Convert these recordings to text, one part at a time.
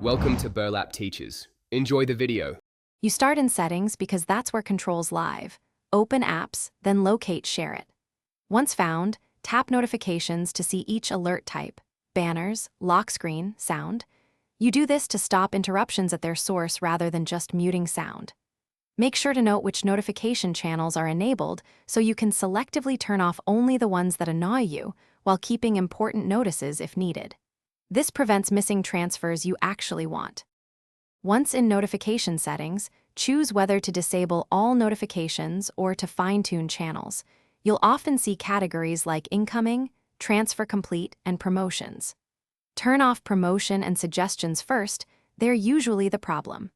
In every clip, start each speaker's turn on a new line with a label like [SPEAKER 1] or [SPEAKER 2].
[SPEAKER 1] Welcome to Burlap Teachers. Enjoy the video.
[SPEAKER 2] You start in Settings because that's where controls live. Open Apps, then locate Shareit. Once found, tap Notifications to see each alert type: banners, lock screen, sound. You do this to stop interruptions at their source rather than just muting sound. Make sure to note which notification channels are enabled so you can selectively turn off only the ones that annoy you while keeping important notices if needed. This prevents missing transfers you actually want. Once in notification settings, choose whether to disable all notifications or to fine-tune channels. You'll often see categories like incoming, transfer complete, and promotions. Turn off promotion and suggestions first, they're usually the problem.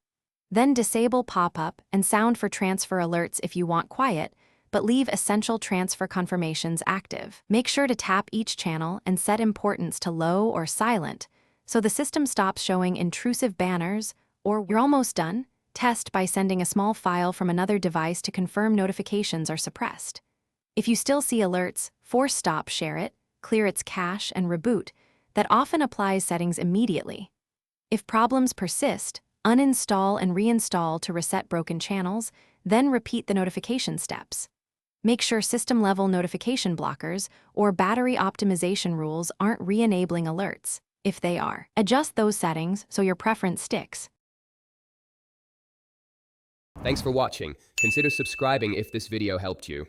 [SPEAKER 2] Then disable pop-up and sound for transfer alerts if you want quiet, but leave essential transfer confirmations active. Make sure to tap each channel and set importance to low or silent so the system stops showing intrusive banners. Or you're almost done. Test by sending a small file from another device to confirm notifications are suppressed. If you still see alerts, force stop Shareit, clear its cache, and reboot. That often applies settings immediately. If problems persist, uninstall and reinstall to reset broken channels, then repeat the notification steps. Make sure system-level notification blockers or battery optimization rules aren't re-enabling alerts. If they are, adjust those settings so your preference sticks.
[SPEAKER 1] Thanks for watching. Consider subscribing if this video helped you.